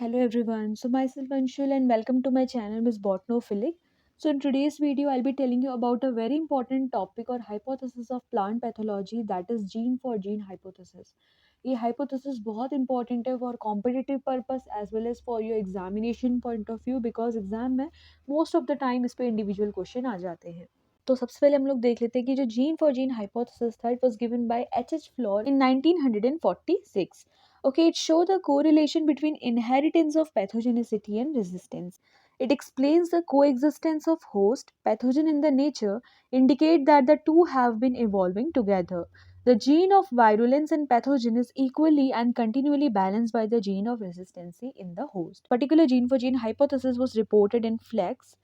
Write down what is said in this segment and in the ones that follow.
Hello everyone. So myself Anshul and welcome to my channel Miss Botanophilic. So in today's video I'll be telling you about a very important topic or hypothesis of plant pathology, that is gene for gene hypothesis. ये hypothesis बहुत important है for competitive purpose as well as for your examination point of view, because exam में most of the time इस पे individual question आ जाते हैं. तो सबसे पहले हम लोग देख लेते हैं कि जो जीन फॉर जीन हाइपोथेसिस था, it was given by H floor in 1946. Okay, it shows the correlation between inheritance of pathogenicity and resistance. It explains the coexistence of host, pathogen in the nature, indicate that the two have been evolving together. The gene of virulence and pathogen is equally and continually balanced by the gene of resistance in the host. Particular gene for gene hypothesis was reported in flex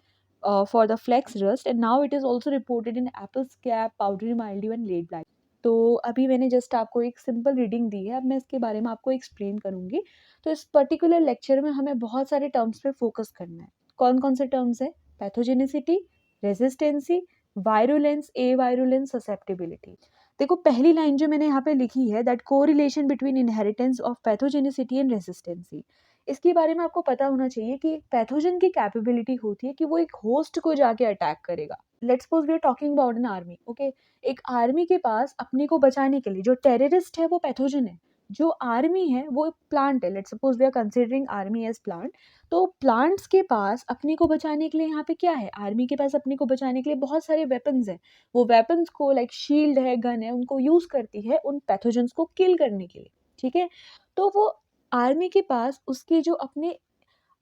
for the flex rust, and now it is also reported in apple scab, powdery mildew and late blight. तो अभी मैंने just आपको एक simple reading दी है, अब मैं इसके बारे में आपको एक्सप्लेन करूंगी. तो इस पर्टिकुलर लेक्चर में हमें बहुत सारे टर्म्स पे फोकस करना है. कौन कौन से टर्म्स है? पैथोजेनिसिटी, रेजिस्टेंसी, वायरुलेंस, ए वायरुलेंस, ससेप्टेबिलिटी. देखो पहली लाइन जो मैंने यहाँ पे लिखी है, that correlation between inheritance of pathogenicity and resistancy. इसके बारे में आपको पता होना चाहिए कि पैथोजन की कैपेबिलिटी होती है कि वो एक होस्ट को जाके अटैक करेगा. Let's suppose we are talking about an army. Okay, एक आर्मी के पास अपने को बचाने के लिए जो टेररिस्ट है वो पैथोजन है, जो आर्मी है वो प्लांट है. Let's suppose we are considering army as plant. तो प्लांट्स के पास अपने को बचाने के लिए यहाँ पे क्या है? आर्मी के पास अपने को बचाने के लिए बहुत सारे वेपन्स हैं. वो वेपन्स को लाइक शील्ड है, गन है, उनको यूज करती है उन पैथोजन्स को किल करने के लिए. ठीक है, तो वो आर्मी के पास उसके जो अपने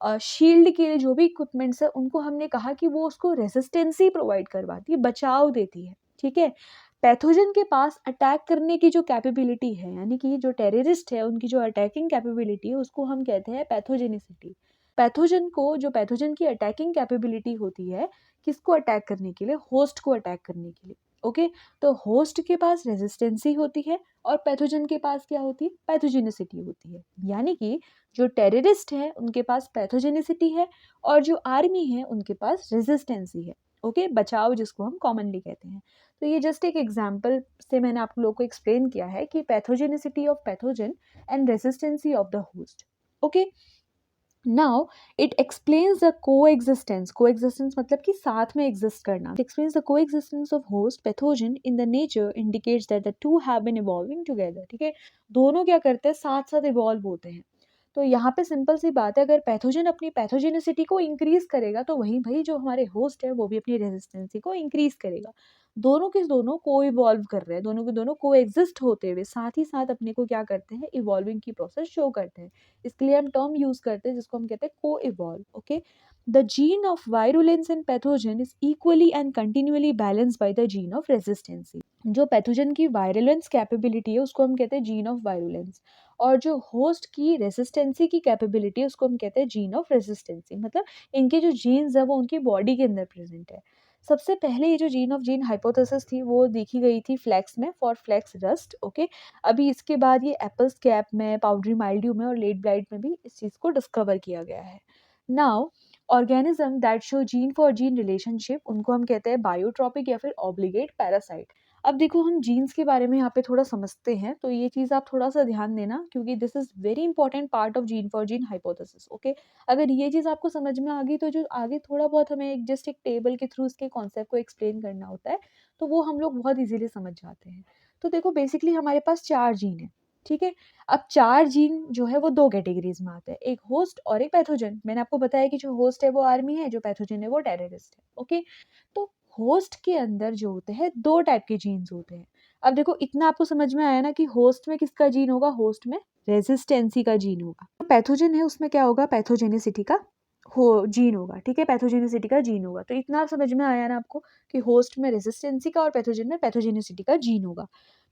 शील्ड के लिए जो भी इक्विपमेंट्स है, उनको हमने कहा कि वो उसको रेजिस्टेंसी प्रोवाइड करवाती है, बचाव देती है. ठीक है, पैथोजन के पास अटैक करने की जो कैपेबिलिटी है, यानी कि जो टेररिस्ट है उनकी जो अटैकिंग कैपेबिलिटी है, उसको हम कहते हैं पैथोजेनिसिटी. पैथोजन को, जो पैथोजन की अटैकिंग कैपेबिलिटी होती है, किसको अटैक करने के लिए? होस्ट को अटैक करने के लिए. ओके, तो होस्ट के पास रेजिस्टेंसी होती है और पैथोजन के पास क्या होती है? पैथोजेनिसिटी होती है. यानी कि जो टेररिस्ट है उनके पास पैथोजेनिसिटी है और जो आर्मी है उनके पास रेजिस्टेंसी है. ओके, बचाव जिसको हम कॉमनली कहते हैं. तो ये जस्ट एक एग्जांपल से मैंने आप लोगों को एक्सप्लेन किया है कि pathogenicity of pathogen and resistancy of the host. Okay, now it explains the coexistence. Coexistence मतलब कि साथ में एग्जिस्ट करना. It explains the coexistence of host pathogen in the nature, indicates that the two have been evolving together. ठीक है, दोनों क्या करते हैं? साथ साथ इवॉल्व होते हैं. तो यहाँ पे सिंपल सी बात है, अगर पैथोजन अपनी पैथोजेनिसिटी को इंक्रीज करेगा तो वहीं भाई जो हमारे होस्ट है वो भी अपनी रेजिस्टेंसी को इंक्रीज करेगा. दोनों के दोनों को इवॉल्व कर रहे हैं, दोनों के दोनों को एग्जिस्ट होते हुए साथ ही साथ अपने को क्या करते हैं? इवॉल्विंग की प्रोसेस शो करते हैं. इसके लिए हम टर्म यूज करते हैं जिसको हम कहते हैं को evolve. Okay, the gene of virulence in pathogen is equally and continually balance by the gene of resistancy. जो पैथोजन की वायरुलेंस कैपेबिलिटी है उसको हम कहते हैं जीन ऑफ वायरुलेंस, और जो होस्ट की रेसिस्टेंसी की कैपेबिलिटी है उसको हम कहते हैं जीन ऑफ रेसिस्टेंसी. मतलब इनके जो जीन्स है वो उनकी बॉडी के अंदर प्रेजेंट है. सबसे पहले ये जो जीन ऑफ जीन हाइपोथेसिस थी वो देखी गई थी फ्लैक्स में, फॉर फ्लैक्स रस्ट. ओके, अभी इसके बाद ये एप्पल स्कैब में, पाउडरी माइल्ड्यू में और लेट ब्लाइट में भी इस चीज़ को डिस्कवर किया गया है. Now organism that show gene for gene relationship, उनको हम कहते हैं बायोट्रॉपिक या फिर ऑब्लिगेट पैरासाइट. अब देखो हम जीन्स के बारे में यहाँ पे थोड़ा समझते हैं, तो ये चीज़ आप थोड़ा सा ध्यान देना क्योंकि this is very important part of gene for gene hypothesis. Okay, अगर ये चीज़ आपको समझ में आ गई तो जो आगे थोड़ा बहुत हमें जस्ट एक टेबल के थ्रू इसके कॉन्सेप्ट को एक्सप्लेन करना होता है तो वो हम लोग बहुत इजीली समझ जाते हैं. तो देखो बेसिकली हमारे पास 4 जीन है. ठीक है, अब 4 जीन जो है वो 2 कैटेगरीज में आते हैं, एक होस्ट और एक पैथोजन. मैंने आपको बताया कि जो होस्ट है वो आर्मी है, जो पैथोजन है वो टेररिस्ट है. ओके, तो होस्ट के अंदर जो होते हैं 2 टाइप के जीन्स होते हैं. अब देखो इतना आपको समझ में आया ना कि होस्ट में किसका जीन होगा? होस्ट में रेजिस्टेंसी का जीन होगा. तो पैथोजन है उसमें क्या होगा? पैथोजेनिसिटी का हो जीन होगा. ठीक है, पैथोजेनिसिटी का जीन होगा. तो इतना आप समझ में आया ना आपको कि होस्ट में रेजिस्टेंसी का और पैथोजन में पैथोजेनिसिटी का जीन होगा.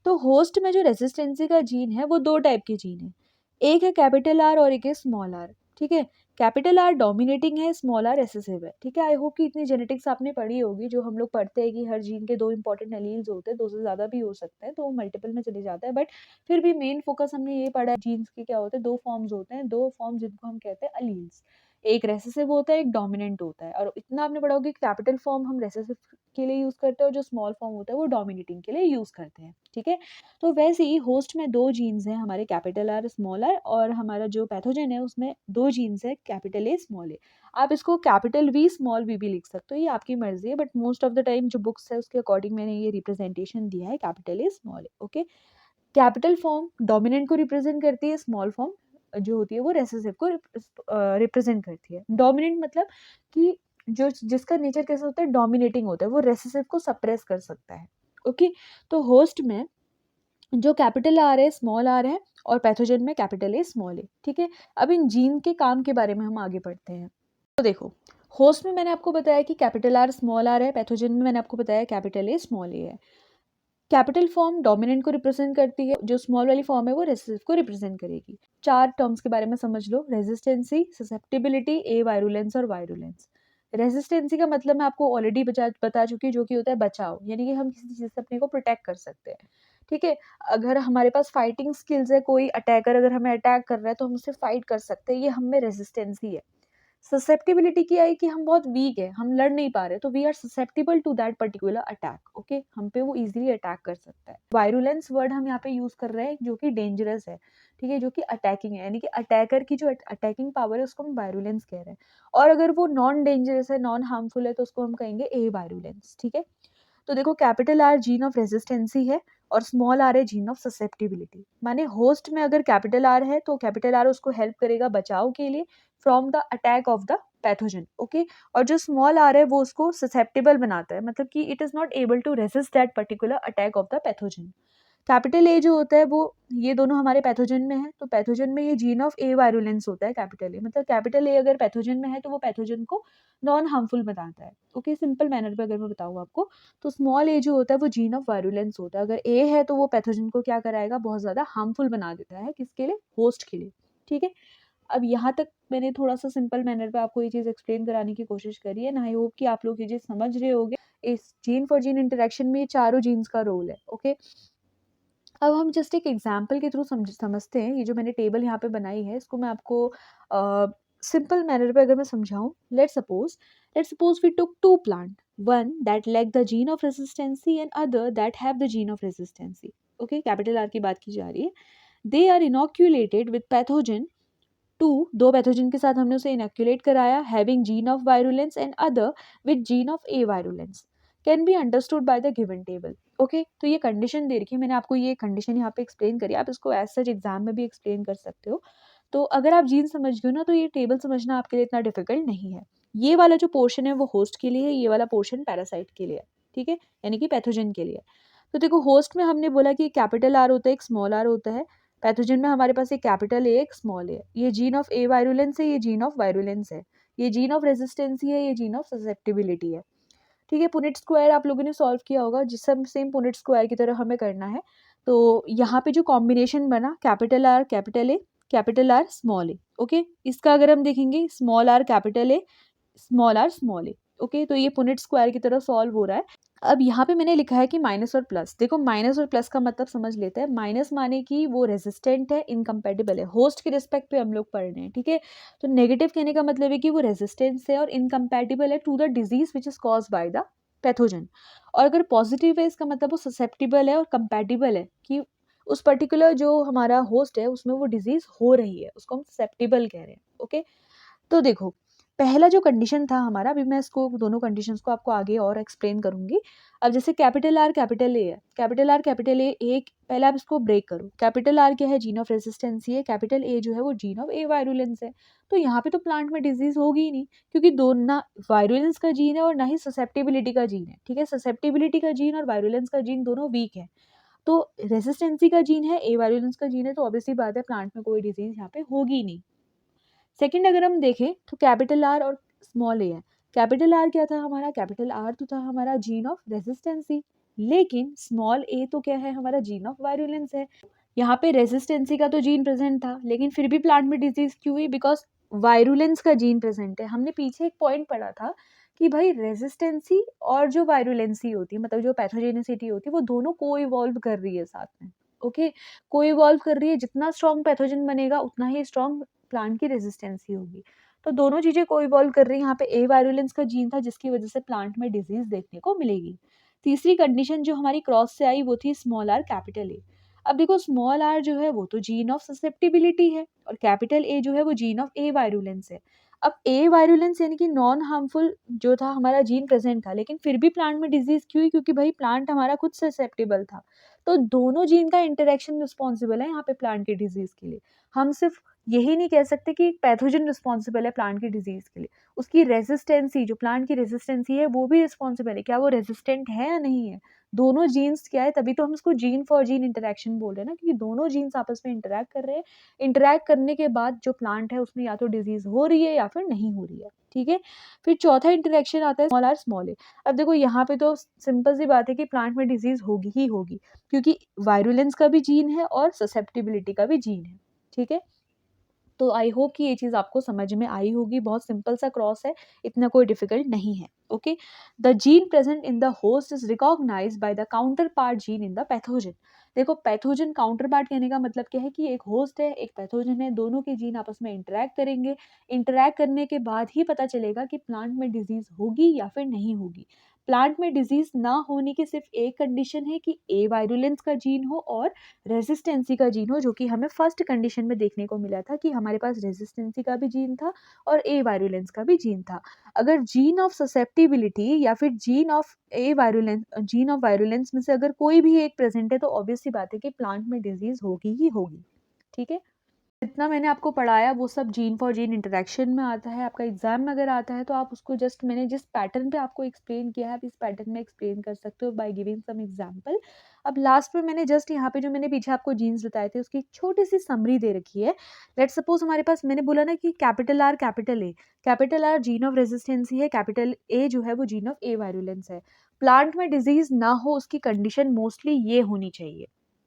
तो होस्ट में जो रेजिस्टेंसी का जीन है वो 2 टाइप के जीन है, एक है कैपिटल आर और एक है स्मॉल आर. ठीक है, कैपिटल आर डोमिनेटिंग है, स्मॉल आर रेसेसिव है. ठीक है, आई होप कि इतनी जेनेटिक्स आपने पढ़ी होगी. जो हम लोग पढ़ते हैं कि हर जीन के 2 इंपॉर्टेंट एलील्स होते हैं, 2 से ज़्यादा भी हो सकते हैं, तो वो मल्टीपल में चले जाता है. बट फिर भी मेन फोकस हमने ये पढ़ा है जीन्स के क्या होते हैं? 2 फॉर्म्स होते हैं, 2 फॉर्म्स जिनको हम कहते हैं अलील्स. एक रेसेसिव होता है, एक डोमिनेंट होता है। और इतना आपने पढ़ा होगा कि कैपिटल फॉर्म हम रेसेसिव के लिए यूज़ करते हैं और जो स्मॉल फॉर्म होता है वो डोमिनेटिंग के लिए यूज़ करते हैं, ठीक है? तो वैसे ही होस्ट में 2 जीन्स हैं हमारे कैपिटल आर, स्मॉल आर, और हमारा जो पैथोजन है उसमें 2 जीन्स है कैपिटल ए, स्मॉल ए। आप इसको कैपिटल वी, स्मॉल वी भी लिख सकते हो, ये आपकी मर्ज़ी है, but most of the time जो बुक्स है उसके अकॉर्डिंग मैंने ये रिप्रेजेंटेशन दिया है capital A, small A, okay? Capital form dominant को रिप्रेजेंट करती है, स्मॉल फॉर्म जो होती है वो रेसेसिव को रिप्रेजेंट करती है। डोमिनेंट मतलब कि जो जिसका नेचर कैसा होता है, डोमिनेटिंग होता है, वो रेसेसिव को सप्रेस कर सकता है, ओके? तो होस्ट में जो कैपिटल आर है, स्मॉल आर है, और पैथोजन में कैपिटल ए, स्मॉल ए, ठीक है? अब इन जीन के काम के बारे में हम आगे पढ़ते हैं। तो देखो, होस्ट में मैंने आपको बताया कि कैपिटल आर, स्मॉल आर है, पैथोजन में मैंने आपको बताया कैपिटल ए, स्मॉल ए है। कैपिटल फॉर्म डोमिनेंट को रिप्रेजेंट करती है, जो स्मॉल वाली फॉर्म है वो रेसिसिव को रिप्रेजेंट करेगी। 4 टर्म्स के बारे में समझ लो, रेजिस्टेंसी, ससेप्टिबिलिटी, ए वायरुलेंस और वायरुलेंस। रेजिस्टेंसी का मतलब मैं आपको ऑलरेडी बता चुकी हूँ, जो कि होता है बचाव, यानी कि हम किसी चीज़ से अपने को प्रोटेक्ट कर सकते हैं, ठीक है? अगर हमारे पास फाइटिंग स्किल्स है, कोई अटैकर अगर हमें अटैक कर रहा है तो हम उससे फाइट कर सकते हैं, ये हम में रेजिस्टेंसी है। ससेप्टिबिलिटी क्या है कि हम बहुत वीक है, हम लड़ नहीं पा रहे, तो we are susceptible to that particular attack, okay? हम पे वो इजीली अटैक कर सकता है। वायरुलेंस वर्ड हम यहाँ पे यूज कर रहे हैं, जो कि डेंजरस है, ठीक है, जो कि अटैकिंग है, यानी कि अटैकर की जो अटैकिंग पावर है उसको हम वायरुलेंस कह रहे हैं। और अगर वो नॉन डेंजरस है, नॉन हार्मफुल है, तो उसको हम कहेंगे ए वायरुलेंस, ठीक है? तो देखो, capital R gene of resistancy है और स्मॉल आर है जीन ऑफ ससेप्टिबिलिटी। माने होस्ट में अगर कैपिटल आर है तो कैपिटल आर उसको हेल्प करेगा बचाव के लिए from the attack of the pathogen, okay? और जो स्मॉल आर है वो उसको ससेप्टिबल बनाता है, मतलब कि it is not able to resist that particular attack of the pathogen. Capital A जो होता है वो, ये दोनों हमारे पैथोजन में है, तो पैथोजन में ये जीन ऑफ ए वायरुलेंस होता है कैपिटल ए, मतलब कैपिटल ए अगर पैथोजन में है तो वो पैथोजन को नॉन हार्मफुल बताता है, ओके? सिंपल मैनर पे अगर मैं बताऊँ आपको, तो स्मॉल ए जो होता है वो जीन ऑफ वायरुलेंस होता है। अगर ए है तो वो पैथोजन को क्या कराएगा, बहुत ज़्यादा हार्मफुल बना देता है, किसके लिए? होस्ट के लिए, ठीक है? अब यहाँ तक मैंने थोड़ा-सा सिंपल मैनर पे आपको ये चीज़ एक्सप्लेन कराने की कोशिश करी है, एंड आई होप कि आप लोग ये चीज़ समझ रहे होंगे। इस जीन फॉर जीन इंटरैक्शन में ये चारों जीन्स का रोल है, ओके? अब हम जस्ट एक एग्जाम्पल के थ्रू समझते हैं। ये जो मैंने टेबल यहाँ पे बनाई है, इसको मैं आपको सिंपल मैनर पे अगर मैं समझाऊँ, let's suppose we took 2 plant, one that lack the gene of resistancy and other that have the gene of resistancy, okay? Capital R की बात की जा रही है। दे आर इनोक्यूलेटेड विद पैथोजन, 2 दो पैथोजन के साथ हमने उसे इनोक्यूलेट कराया, having gene of virulence and other with gene of A virulence, can be understood by the given table, okay? तो ये कंडीशन दे रखी है, मैंने आपको ये कंडीशन यहाँ पे एक्सप्लेन करी, आप इसको एज सच एग्जाम में भी एक्सप्लेन कर सकते हो। तो अगर आप जीन समझ गए हो ना, तो ये टेबल समझना आपके लिए इतना डिफिकल्ट नहीं है। ये वाला जो पोर्शन है वो होस्ट के लिए है, ये वाला पोर्शन पैरासाइट के लिए है, ठीक है? यानी कि पैथोजन के लिए। तो देखो, होस्ट में हमने बोला कि कैपिटल आर होता है, एक स्मॉल आर होता है। पैथोजन में हमारे पास एक कैपिटल ए, एक स्मॉल ए। ये जीन ऑफ ए वायरुलेंस है, ये जीन ऑफ वायरुलेंस है। ये जीन ऑफ रेजिस्टेंसी है, ये जीन ऑफ ससेप्टिबिलिटी है, ठीक है? पुनेट स्क्वायर आप लोगों ने सॉल्व किया होगा, जिस सब सेम पुनेट स्क्वायर की तरह हमें करना है। तो यहाँ पे जो कॉम्बिनेशन बना, capital R capital A, capital R small A, okay? इसका अगर हम देखेंगे, small R capital A, small R small A, okay? तो ये पुनेट स्क्वायर की तरह सॉल्व हो रहा है। अब यहाँ पे मैंने लिखा है कि माइनस और प्लस। देखो, माइनस और प्लस का मतलब समझ लेते हैं। माइनस माने कि वो रेजिस्टेंट है, इनकम्पैटिबल है, होस्ट के रिस्पेक्ट पे हम लोग पढ़ रहे हैं, ठीक है? तो नेगेटिव कहने का मतलब है कि वो रेजिस्टेंस है और इनकम्पैटिबल है to the disease which is cause by the pathogen. और अगर पॉजिटिव है, इसका मतलब वो ससेप्टिबल है और कंपैटिबल है, कि उस पर्टिकुलर जो हमारा होस्ट है उसमें वो डिजीज हो रही है, उसको हम ससेप्टिबल कह रहे हैं, ओके? तो देखो, पहला जो कंडीशन था हमारा, अभी मैं इसको दोनों कंडीशंस को आपको आगे और एक्सप्लेन करूंगी। अब जैसे कैपिटल आर कैपिटल ए है, कैपिटल आर कैपिटल ए, एक पहले आप इसको ब्रेक करो। कैपिटल आर क्या है? जीन ऑफ रेजिस्टेंसी है। कैपिटल ए जो है वो जीन ऑफ ए वायरुलेंस है। तो यहाँ पे तो प्लांट में डिजीज होगी ही नहीं, क्योंकि दोनों ना वायरुलेंस का जीन है और ना ही ससेप्टिबिलिटी का जीन है, ठीक है? ससेप्टिबिलिटी का जीन और वायरुलेंस का जीन दोनों वीक है। तो रेसिस्टेंसी का जीन है, ए वायरुलेंस का जीन है, तो ऑब्वियसली बात है प्लांट में कोई डिजीज यहाँ पे होगी नहीं। सेकंड अगर हम देखें तो कैपिटल आर और स्मॉल ए है। कैपिटल आर क्या था हमारा? कैपिटल आर तो था हमारा जीन ऑफ रेजिस्टेंसी, लेकिन स्मॉल ए तो क्या है? हमारा जीन ऑफ वायरुलेंस है। यहाँ पे रेजिस्टेंसी का तो जीन प्रेजेंट था, लेकिन फिर भी प्लांट में डिजीज क्यों हुई? बिकॉज वायरुलेंस का जीन प्रेजेंट है। हमने पीछे एक पॉइंट पढ़ा था कि भाई रेजिस्टेंसी और जो वायरुलेंसी होती है, मतलब जो पैथोजेनिसिटी होती है, वो दोनों को इवॉल्व कर रही है साथ में, ओके? को इवॉल्व कर रही है, जितना स्ट्रॉन्ग पैथोजन बनेगा उतना ही स्ट्रॉन्ग प्लांट की रेजिस्टेंसी होगी। तो दोनों चीज़ें को इवॉल्व कर रही हैं। यहाँ पे ए वायरुलेंस का जीन था जिसकी वजह से प्लांट में डिजीज़ देखने को मिलेगी। तीसरी कंडीशन जो हमारी क्रॉस से आई वो थी स्मॉल आर कैपिटल ए। अब देखो स्मॉल आर जो है वो तो जीन ऑफ ससेप्टिबिलिटी है और कैपिटल ए जो है वो जीन ऑफ ए वायरुलेंस है। अब ए वायरुलेंस यानी कि नॉन हार्मफुल जो था हमारा जीन प्रेजेंट था, लेकिन फिर भी प्लांट में डिजीज क्यों हुई? क्योंकि भाई प्लांट हमारा खुद ससेप्टेबल था। तो दोनों जीन का इंटरेक्शन रिस्पॉन्सिबल है यहाँ पे प्लांट की डिजीज के लिए। हम सिर्फ यही नहीं कह सकते कि एक पैथोजन रिस्पॉन्सिबल है प्लांट की डिजीज के लिए, उसकी रेजिस्टेंसी जो प्लांट की रेजिस्टेंसी है वो भी रिस्पॉन्सिबल है। क्या वो रेजिस्टेंट है या नहीं है? दोनों जीन्स क्या है, तभी तो हम इसको जीन फॉर जीन इंटरेक्शन बोल रहे हैं ना, क्योंकि दोनों जीन्स आपस में इंटरेक्ट कर रहे हैं। इंटरेक्ट करने के बाद जो प्लांट है उसमें या तो डिजीज हो रही है या फिर नहीं हो रही है। ठीक है, फिर चौथा इंटरेक्शन आता है स्मॉल आर स्मॉल ए। अब देखो यहाँ पे तो सिंपल सी बात है कि प्लांट में डिजीज होगी ही होगी, क्योंकि वायरुलेंस का भी जीन है और ससेप्टिबिलिटी का भी जीन है। ठीक है, तो आई होप कि ये चीज़ आपको समझ में आई होगी। बहुत सिंपल सा क्रॉस है, इतना कोई डिफिकल्ट नहीं है। Okay, the gene present in the host is recognize by the counter part gene in the pathogen. देखो पैथोजन काउंटर पार्ट कहने का मतलब क्या है कि एक होस्ट है एक पैथोजन है, दोनों के जीन आपस में इंटरेक्ट करेंगे। इंटरेक्ट करने के बाद ही पता चलेगा कि प्लांट में डिजीज होगी या फिर नहीं होगी। प्लांट में डिजीज ना होने की सिर्फ एक कंडीशन है कि ए वायरुलेंस का जीन हो और रेजिस्टेंसी का जीन हो, जो कि हमें फर्स्ट कंडीशन में देखने को मिला था कि हमारे पास रेजिस्टेंसी का भी जीन था और ए वायरुलेंस का भी जीन था। अगर जीन ऑफ ससेप्टिबिलिटी या फिर जीन ऑफ वायरुलेंस में से अगर कोई भी एक प्रेजेंट है तो ऑब्वियस सी बात है कि प्लांट में डिजीज होगी ही होगी। ठीक है, जितना मैंने आपको पढ़ाया वो सब जीन फॉर जीन इंटरेक्शन में आता है। आपका एग्जाम में अगर आता है तो आप उसको जस्ट मैंने जिस पैटर्न पे आपको एक्सप्लेन किया है आप इस पैटर्न में एक्सप्लेन कर सकते हो बाय गिविंग सम एग्जांपल। अब लास्ट में मैंने जस्ट यहाँ पे जो मैंने पीछे आपको जीन्स बताए थे उसकी एक छोटी सी समरी दे रखी है। लेट्स सपोज हमारे पास मैंने बोला ना कि capital R gene of resistancy है, कैपिटल ए जो है वो जीन ऑफ ए वायरुलेंस है। प्लांट में डिजीज ना हो उसकी कंडीशन मोस्टली ये होनी चाहिए,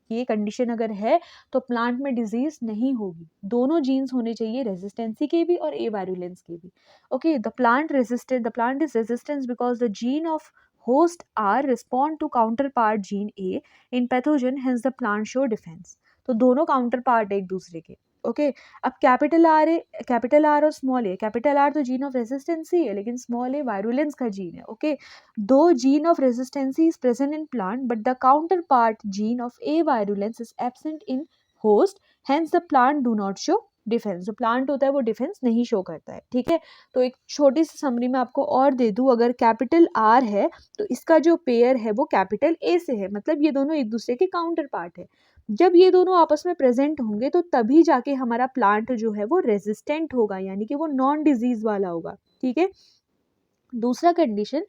ये कंडीशन अगर है तो प्लांट में डिजीज नहीं होगी। दोनों जीन्स होने चाहिए, रेजिस्टेंसी के भी और ए वायरुलेंस के भी। Okay, the plant is resistance because the gene of host R respond to counter part gene A in pathogen, hence the plant show defence. तो दोनों काउंटर पार्ट एक दूसरे के। ओके, अब कैपिटल आर और स्मॉल ए, कैपिटल आर तो gene of resistancy है लेकिन स्मॉल ए वायरुलेंस का जीन है। Okay, though gene of resistancy is present in plant, but the counterpart gene of A virulence is absent in host, hence the plant do not show defence. जो plant होता है वो defence नहीं show करता है। ठीक है, तो एक छोटी सी समरी में आपको और दे दूं, अगर कैपिटल आर है तो इसका जो पेयर है वो कैपिटल ए से है, मतलब ये दोनों एक दूसरे के काउंटर पार्ट है। जब ये दोनों आपस में प्रेजेंट होंगे तो तभी जाके हमारा प्लांट जो है वो रेजिस्टेंट होगा, यानी कि वो नॉन डिजीज वाला होगा। ठीक है, दूसरा कंडीशन,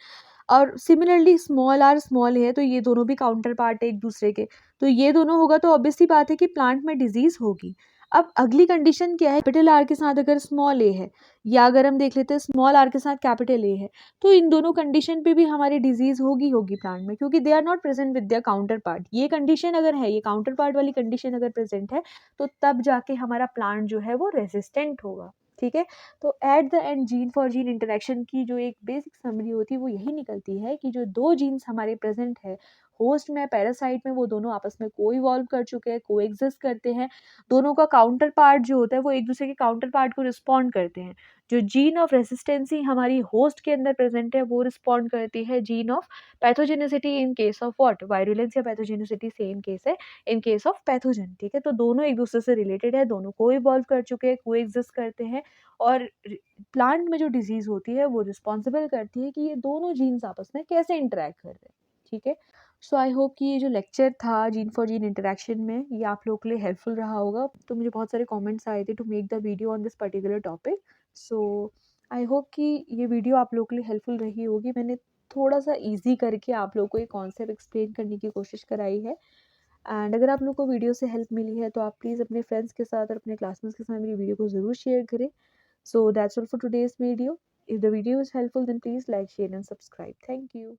और सिमिलरली स्मॉल आर स्मॉल है तो ये दोनों भी काउंटर पार्ट है एक दूसरे के, तो ये दोनों होगा तो ऑब्वियस सी बात है कि प्लांट में डिजीज होगी। अब अगली कंडीशन क्या है, कैपिटल आर के साथ अगर स्मॉल ए है या अगर हम देख लेते हैं स्मॉल आर के साथ कैपिटल ए है, तो इन दोनों कंडीशन पे भी हमारी डिजीज होगी प्लांट में, क्योंकि they are not present with their counter part. ये कंडीशन अगर है, ये काउंटर पार्ट वाली कंडीशन अगर प्रेजेंट है तो तब जाके हमारा प्लांट जो है वो रेजिस्टेंट होगा। ठीक है, तो at the end gene for gene interaction की जो एक बेसिक समरी होती है वो यही निकलती है कि जो दो जीन्स हमारे प्रेजेंट है होस्ट में पैरासाइट में, वो दोनों आपस में को इवॉल्व कर चुके हैं, को एग्जिस्ट करते हैं। दोनों का काउंटर पार्ट जो होता है वो एक दूसरे के काउंटर पार्ट को रिस्पॉन्ड करते हैं। जो जीन ऑफ रेसिस्टेंसी हमारी होस्ट के अंदर प्रेजेंट है वो रिस्पॉन्ड करती है gene of pathogenicity in case of what, virulence या पैथोजेनिसिटी सेम केस है इन केस ऑफ पैथोजन। ठीक है, तो दोनों एक दूसरे से रिलेटेड है, दोनों को इवॉल्व कर चुके हैं, को एग्जिस्ट करते हैं, और प्लांट में जो डिजीज होती है वो रिस्पॉन्सिबल करती है कि ये दोनों जीन्स आपस में कैसे इंटरेक्ट कर रहे हैं। ठीक है, सो आई होप कि ये जो लेक्चर था जीन फॉर जीन इंटरेक्शन में ये आप लोगों के लिए हेल्पफुल रहा होगा। तो मुझे बहुत सारे कमेंट्स आए थे to make the video on this particular topic. So I hope कि ये वीडियो आप लोगों के लिए हेल्पफुल रही होगी। मैंने थोड़ा सा ईजी करके आप लोगों को ये कॉन्सेप्ट एक्सप्लेन करने की कोशिश कराई है। एंड अगर आप लोग को वीडियो से हेल्प मिली है तो आप प्लीज़ अपने फ्रेंड्स के साथ और अपने क्लासमेट्स के साथ मेरी वीडियो को ज़रूर शेयर करें। So that's all for today's video. If the video is helpful, then please like, share, and subscribe. Thank you.